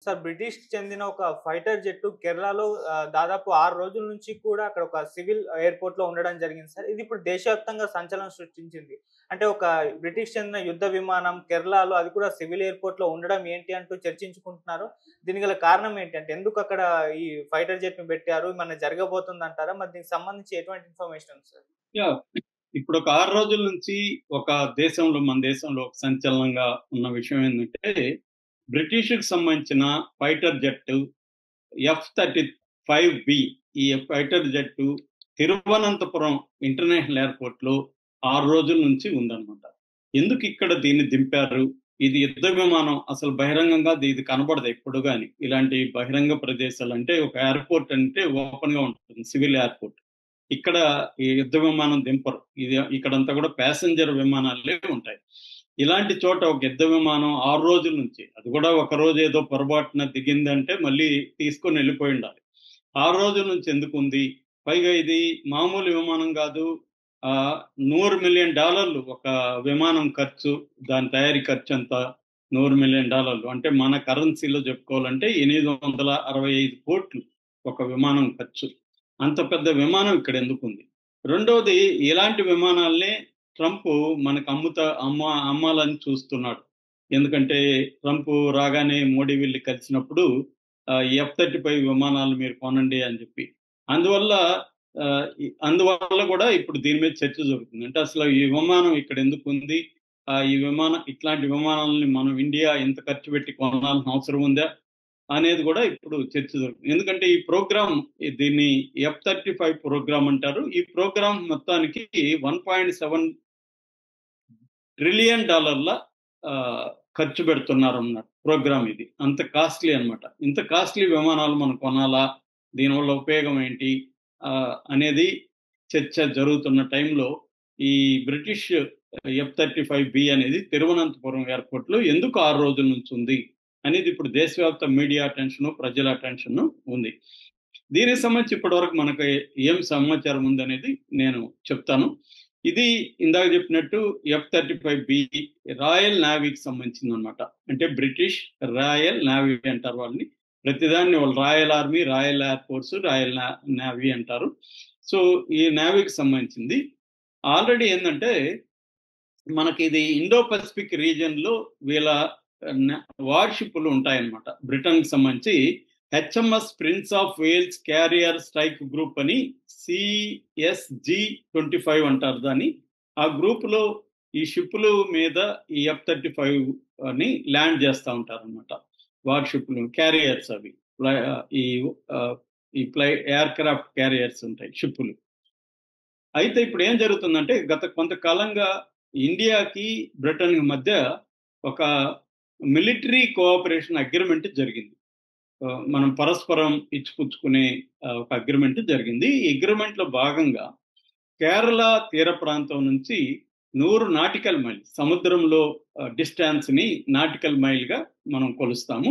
Sir బ్రిటిష్‌కి చెందిన ఒక fighter జెట్టు కేరళలో దాదాపు 6 రోజుల నుంచి కూడా అక్కడ ఒక సివిల్ ఎయిర్‌పోర్ట్‌లో ఉండడం జరిగింది సార్. ఇది ఇప్పుడు దేశవ్యాప్తంగా సంచలనం సృష్టించింది. అంటే ఒక బ్రిటిష్ చెందిన యుద్ధ విమానం కేరళలో అది కూడా సివిల్ ఎయిర్‌పోర్ట్‌లో ఉండడం ఏంటి అంటూ చర్చించుకుంటున్నారు. దీనికి గల కారణం ఏంటి? అంటే ఎందుకు అక్కడ ఈ ఫైటర్ జెట్‌ని పెట్టారు? ఏమన్నా జరగబోతుందంటారా? మరి దీనికి సంబంధించి ఎటువంటి ఇన్ఫర్మేషన్ ఉంది సార్? యాహ్! ఇప్పుడు ఒక 6 రోజుల నుంచి ఒక మన దేశంలో ఒక సంచలనంగా ఉన్న విషయం ఏందంటే, బ్రిటిష్‌కి సంబంధించిన ఫైటర్ జెట్ ఎఫ్-35బి ఈ ఫైటర్ జెట్టు తిరువనంతపురం ఇంటర్నేషనల్ ఎయిర్‌పోర్ట్‌లో 6 రోజుల నుంచి ఉందన్నమాట. ఎందుకు ఇక్కడ దీన్ని దింపారు? ఇది యుద్ధ విమానం అసలు బహిరంగంగా ఇది కనబడదు ఎప్పుడు గాని. ఇలాంటి బహిరంగ ప్రదేశాలు అంటే ఒక ఎయిర్‌పోర్ట్ అంటే ఓపెన్‌గా ఉంటుంది. Civil airport. ఇక్కడ ఈ యుద్ధ విమానం దింపరు. ఇక్కడంతా కూడా ప్యాసింజర్ విమానాలే ఉంటాయి. ఇలాంటి చోట ఒక యుద్ధ విమానం 6 రోజుల నుంచి, అది కూడా ఒక రోజు ఏదో పొరపాటున దిగిందంటే మళ్ళీ తీసుకొని వెళ్ళిపోయి ఉండాలి. 6 రోజుల నుంచి ఎందుకుంది? పైగా ఇది మామూలు విమానం కాదు. $100,000,000 ఒక విమానం ఖర్చు. దాని తయారీ ఖర్చంతా $100,000,000 అంటే మన కరెన్సీలో చెప్పుకోవాలంటే 865,00,00,000 ఒక విమానం ఖర్చు. అంత పెద్ద విమానం ఇక్కడ ఎందుకుంది? రెండోది, ఇలాంటి విమానాల్నే ట్రంప్ మనకు అమ్మాలని చూస్తున్నాడు. ఎందుకంటే ట్రంప్ రాగానే మోడీ వెళ్లి కలిసినప్పుడు ఎఫ్-35 విమానాలు మీరు కొనండి అని చెప్పి. అందువల్ల అందువల్ల కూడా ఇప్పుడు దీని మీద చర్చ జరుగుతుంది. అంటే అసలు ఈ విమానం ఇక్కడ ఎందుకుంది? ఇట్లాంటి విమానాలని మనం ఇండియా ఇంత ఖర్చు పెట్టి కొనాల్సిన అవసరం ఉందా? అనేది కూడా ఇప్పుడు చర్చ జరుగుతుంది. ఎందుకంటే ఈ ప్రోగ్రామ్ దీన్ని ఎఫ్-35 ప్రోగ్రామ్ అంటారు. ఈ ప్రోగ్రామ్ మొత్తానికి $1.7 ట్రిలియన్ ఖర్చు పెడుతున్నారన్నమాట ప్రోగ్రామ్ ఇది. అంత కాస్ట్‌లీ అన్నమాట. ఇంత కాస్ట్‌లీ విమానాలు మనం కొనాలా? దీనివల్ల ఉపయోగం ఏంటి? అనేది చర్చ జరుగుతున్న టైంలో ఈ బ్రిటిష్ ఎఫ్-35బి అనేది తిరువనంతపురం ఎయిర్‌పోర్ట్‌లో ఎందుకు 6 రోజుల నుంచి ఉంది? అనేది ఇప్పుడు దేశవ్యాప్త మీడియా అటెన్షను, ప్రజల అటెన్షను ఉంది. దీనికి సంబంధించి ఇప్పటివరకు మనకు ఏం సమాచారం ఉందనేది నేను చెప్తాను. ఇది ఇందాక చెప్పినట్టు ఎఫ్-35బి రాయల్ నేవీకి సంబంధించిందనమాట. అంటే బ్రిటిష్ రాయల్ నేవీ అంటారు వాళ్ళని. ప్రతిదాన్ని వాళ్ళు royal army, royal air force, royal navy అంటారు. సో ఈ నేవీకి సంబంధించింది. ఆల్రెడీ ఏందంటే మనకి ఇది ఇండో పసిఫిక్ రీజియన్‌లో వీళ్ళ వార్‌షిప్‌లు ఉంటాయన్నమాట. బ్రిటన్‌కి సంబంధించి HMS Prince of Wales carrier strike group అని CSG-25 అంటారు దాన్ని. ఆ గ్రూప్‌లో ఈ షిప్పుల మీద ఈ ఎఫ్-35 అని ల్యాండ్ చేస్తా ఉంటారన్నమాట. వార్‌షిప్‌లు క్యారియర్స్ అవి. ఈ ఈ ఎయిర్‌క్రాఫ్ట్ క్యారియర్స్ ఉంటాయి షిప్పులు. అయితే ఇప్పుడు ఏం జరుగుతుందంటే గత కొంతకాలంగా ఇండియాకి బ్రిటన్‌కి మధ్య ఒక మిలిటరీ కోఆపరేషన్ అగ్రీమెంట్ జరిగింది. మనం పరస్పరం ఇచ్చిపుచ్చుకునే ఒక అగ్రీమెంట్ జరిగింది. ఈ అగ్రీమెంట్‌లో భాగంగా కేరళ తీర ప్రాంతం నుంచి 100 నాటికల్ మైల్ సముద్రంలో డిస్టెన్స్‌ని నాటికల్ మైల్‌గా మనం కొలుస్తాము.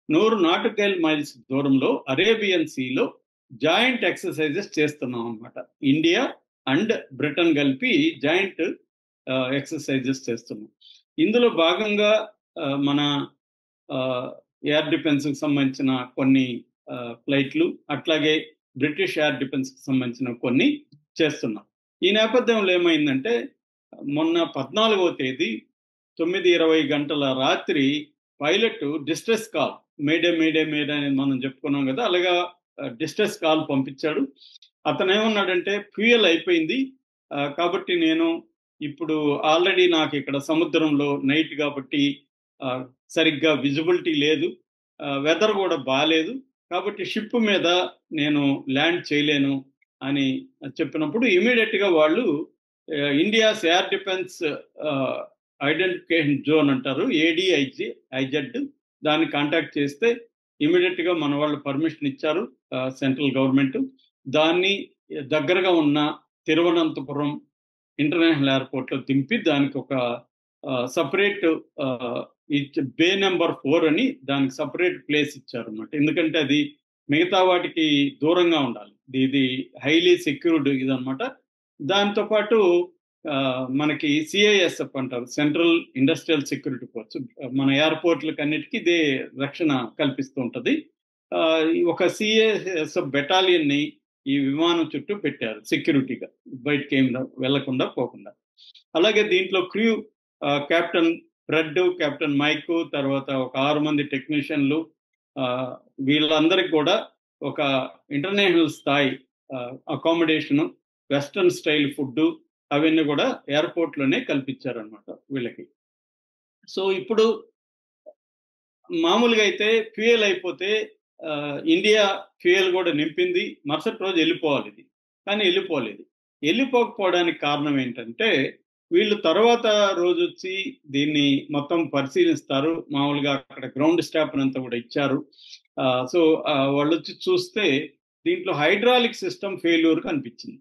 100 నాటికల్ మైల్స్ దూరంలో అరేబియన్ సీలో జాయింట్ ఎక్సర్‌సైజెస్ చేస్తున్నాం అన్నమాట. ఇండియా అండ్ బ్రిటన్ కలిపి జాయింట్ ఎక్సర్‌సైజెస్ చేస్తున్నాం. ఇందులో భాగంగా మన ఎయిర్ డిఫెన్స్‌కి సంబంధించిన కొన్ని ఫ్లైట్లు, అట్లాగే బ్రిటిష్ ఎయిర్ డిఫెన్స్‌కి సంబంధించిన కొన్ని చేస్తున్నాం. ఈ నేపథ్యంలో ఏమైందంటే మొన్న 14వ తేదీ 9:20 గంటల రాత్రి pilot distress call mayday mayday mayday అని మనం చెప్పుకున్నాం కదా! అలాగా డిస్ట్రెస్ కాల్ పంపించాడు. అతనేమన్నాడంటే ఫ్యూయల్ అయిపోయింది. కాబట్టి నేను ఇప్పుడు ఆల్రెడీ నాకు ఇక్కడ సముద్రంలో నైట్ కాబట్టి సరిగ్గా విజిబిలిటీ లేదు. వెదర్ కూడా బాలేదు. కాబట్టి షిప్ మీద నేను ల్యాండ్ చేయలేను అని చెప్పినప్పుడు ఇమ్మీడియేట్‌గా వాళ్ళు India's air defence identification zone అంటారు. ఐజెడ్ దాన్ని కాంటాక్ట్ చేస్తే ఇమ్మీడియేట్‌గా మన వాళ్ళు పర్మిషన్ ఇచ్చారు సెంట్రల్ గవర్నమెంట్. దాన్ని దగ్గరగా ఉన్న తిరువనంతపురం ఇంటర్నేషనల్ ఎయిర్‌పోర్ట్‌లో దింపి దానికి ఒక సెపరేట్ బే నంబర్ 4 అని దానికి సెపరేట్ ప్లేస్ ఇచ్చారన్నమాట. ఎందుకంటే అది మిగతా వాటికి దూరంగా ఉండాలి. ఇది హైలీ సెక్యూర్డ్ ఇదన్నమాట. దాంతో పాటు మనకి సిఐఎస్ఎఫ్ అంటారు, సెంట్రల్ ఇండస్ట్రియల్ సెక్యూరిటీ ఫోర్స్. మన ఎయిర్పోర్ట్లకు అన్నిటికీ ఇదే రక్షణ కల్పిస్తూ ఉంటుంది. ఒక సిఐఎస్ఎఫ్ బెటాలియన్ ని ఈ విమానం చుట్టూ పెట్టారు సెక్యూరిటీగా, బయటకి ఏం వెళ్లకుండా పోకుండా. అలాగే దీంట్లో crew captain Fred, captain Mike, తర్వాత ఒక 6 మంది టెక్నీషియన్లు, వీళ్ళందరికీ కూడా ఒక ఇంటర్నేషనల్ స్థాయి అకామిడేషన్, వెస్టర్న్ స్టైల్ ఫుడ్ అవన్నీ కూడా ఎయిర్పోర్ట్ లోనే కల్పించారనమాట వీళ్ళకి. సో ఇప్పుడు మామూలుగా అయితే ఫ్యూయల్ అయిపోతే ఇండియా ఫ్యూయల్ కూడా నింపింది, మరుసటి రోజు వెళ్ళిపోవాలి ఇది, కానీ వెళ్ళిపోలేదు. వెళ్ళిపోకపోవడానికి కారణం ఏంటంటే వీళ్ళు తర్వాత రోజు వచ్చి దీన్ని మొత్తం పరిశీలిస్తారు. మామూలుగా అక్కడ గ్రౌండ్ స్టాఫ్ అంతా కూడా ఇచ్చారు. సో వాళ్ళు వచ్చి చూస్తే దీంట్లో హైడ్రాలిక్ సిస్టమ్ ఫెయిల్యూర్ కనిపించింది.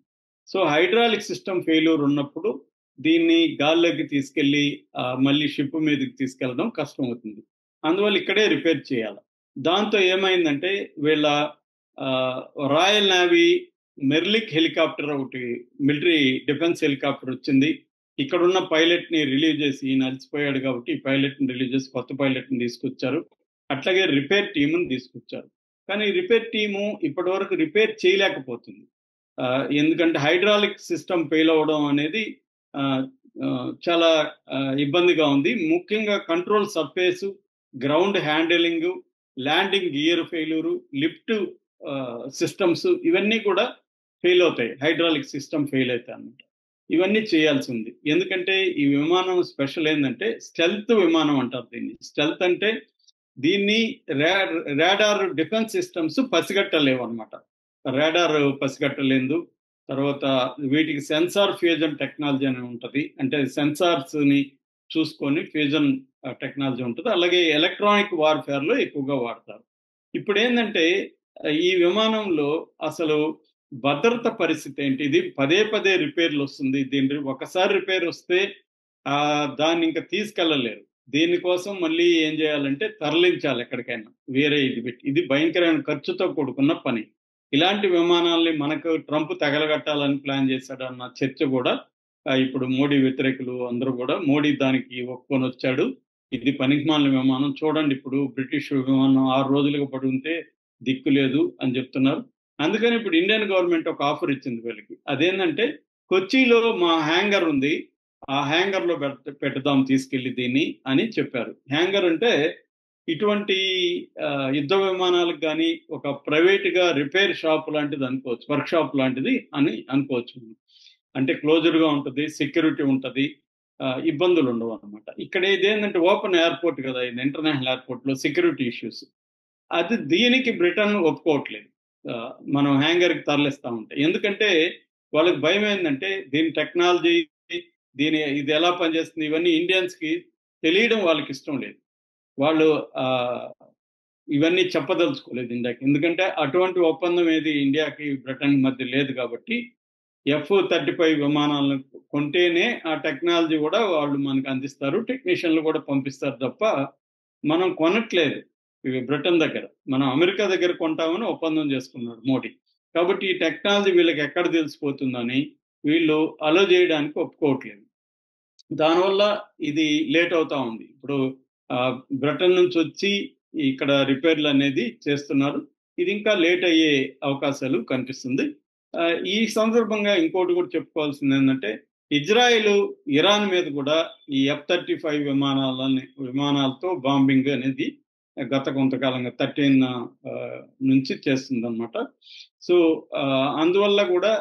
సో హైడ్రాలిక్ సిస్టమ్ ఫెయిల్యూర్ ఉన్నప్పుడు దీన్ని గాల్లోకి తీసుకెళ్లి మళ్ళీ షిప్ మీదకి తీసుకెళ్ళడం కష్టం అవుతుంది. అందువల్ల ఇక్కడే రిపేర్ చేయాలి. దాంతో ఏమైందంటే వీళ్ళ రాయల్ నేవీ మెర్లిక్ హెలికాప్టర్, ఒకటి మిలిటరీ డిఫెన్స్ హెలికాప్టర్ వచ్చింది. ఇక్కడున్న పైలట్ ని రిలీవ్ చేసి, ఈయన అలసిపోయాడు కాబట్టి ఈ పైలట్ ని రిలీవ్ చేసి కొత్త పైలట్ ని తీసుకొచ్చారు. అట్లాగే రిపేర్ టీముని తీసుకొచ్చారు. కానీ రిపేర్ టీము ఇప్పటి వరకు రిపేర్ చేయలేకపోతుంది. ఎందుకంటే హైడ్రాలిక్ సిస్టమ్ ఫెయిల్ అవ్వడం అనేది చాలా ఇబ్బందిగా ఉంది. ముఖ్యంగా control surface, ground handling, landing gear failure, lift systems ఇవన్నీ కూడా ఫెయిల్ అవుతాయి. హైడ్రాలిక్ సిస్టమ్ ఫెయిల్ అవుతాయి అన్నమాట. ఇవన్నీ చేయాల్సి ఉంది. ఎందుకంటే ఈ విమానం స్పెషల్ ఏంటంటే స్టెల్త్ విమానం అంటారు దీన్ని. స్టెల్త్ అంటే దీన్ని రాడార్ డిఫెన్స్ సిస్టమ్స్ పసిగట్టలేవు అనమాట. రాడార్ పసిగట్టలేదు. తర్వాత వీటికి సెన్సార్ ఫ్యూజన్ టెక్నాలజీ అని ఉంటుంది. అంటే సెన్సార్స్ ని చూసుకొని ఫ్యూజన్ టెక్నాలజీ ఉంటుంది. అలాగే ఎలక్ట్రానిక్ వార్ఫేర్ లో ఎక్కువగా వాడతారు. ఇప్పుడు ఏంటంటే ఈ విమానంలో అసలు భద్రత పరిస్థితి ఏంటి? ఇది పదే పదే రిపేర్లు వస్తుంది. దీని ఒకసారి రిపేర్ వస్తే దాన్ని ఇంకా తీసుకెళ్ళలేరు. దీనికోసం మళ్ళీ ఏం చేయాలంటే తరలించాలి ఎక్కడికైనా, వేరే ఇది పెట్టి. ఇది భయంకరమైన ఖర్చుతో కూడుకున్న పని. ఇలాంటి విమానాల్ని మనకు ట్రంప్ తగలగట్టాలని ప్లాన్ చేశాడన్న చర్చ కూడా ఇప్పుడు మోడీ వ్యతిరేకులు అందరూ కూడా, మోడీ దానికి ఒప్పుకొని వచ్చాడు. ఇది పనికిమాలిన విమానం, చూడండి ఇప్పుడు బ్రిటిష్ విమానం 6 రోజులుగా పడి ఉంటే దిక్కు లేదు అని చెప్తున్నారు. అందుకని ఇప్పుడు ఇండియన్ గవర్నమెంట్ ఒక ఆఫర్ ఇచ్చింది వీళ్ళకి. అదేంటంటే కొచ్చిలో మా హ్యాంగర్ ఉంది, ఆ హ్యాంగర్ లో పెడదాం తీసుకెళ్లి దీన్ని అని చెప్పారు. హ్యాంగర్ అంటే ఇటువంటి యుద్ధ విమానాలకు కానీ ఒక ప్రైవేట్ గా రిపేర్ షాప్ లాంటిది అనుకోవచ్చు, వర్క్ షాప్ లాంటిది అని అనుకోవచ్చు. అంటే క్లోజర్ గా ఉంటుంది, సెక్యూరిటీ ఉంటుంది, ఇబ్బందులు ఉండవు అనమాట. ఇక్కడ ఇదేంటంటే ఓపెన్ ఎయిర్పోర్ట్ కదా, ఇది ఇంటర్నేషనల్ ఎయిర్పోర్ట్ లో సెక్యూరిటీ ఇష్యూస్. అది దీనికి బ్రిటన్ ఒప్పుకోవట్లేదు మనం హ్యాంగర్కి తరలిస్తా ఉంటాయి. ఎందుకంటే వాళ్ళకి భయం ఏంటంటే దీని టెక్నాలజీ, ఇది ఎలా పనిచేస్తుంది, ఇవన్నీ ఇండియన్స్ కి తెలియడం వాళ్ళకి ఇష్టం లేదు. వాళ్ళు ఇవన్నీ చెప్పదలుచుకోలేదు ఇండియాకి. ఎందుకంటే అటువంటి ఒప్పందం ఏది ఇండియాకి బ్రిటన్ మధ్య లేదు కాబట్టి F-35 విమానాలను కొంటేనే ఆ టెక్నాలజీ కూడా వాళ్ళు మనకు అందిస్తారు, టెక్నీషియన్లు కూడా పంపిస్తారు తప్ప మనం కొనట్లేదు బ్రిటన్ దగ్గర. మనం అమెరికా దగ్గర కొంటామని ఒప్పందం చేసుకున్నాడు మోడీ. కాబట్టి ఈ టెక్నాలజీ వీళ్ళకి ఎక్కడ తెలిసిపోతుందని వీళ్ళు అలో చేయడానికి ఒప్పుకోవట్లేదు. దానివల్ల ఇది లేట్ అవుతా ఉంది. ఇప్పుడు బ్రిటన్ నుంచి వచ్చి ఇక్కడ రిపేర్లు అనేది చేస్తున్నారు. ఇది ఇంకా లేట్ అయ్యే అవకాశాలు కనిపిస్తుంది. ఈ సందర్భంగా ఇంకోటి కూడా చెప్పుకోవాల్సింది ఏంటంటే ఇజ్రాయెల్ ఇరాన్ మీద కూడా ఈ F-35 విమానాలతో బాంబింగ్ అనేది గత కొంతకాలంగా 13 నుంచి చేస్తుంది అనమాట. సో అందువల్ల కూడా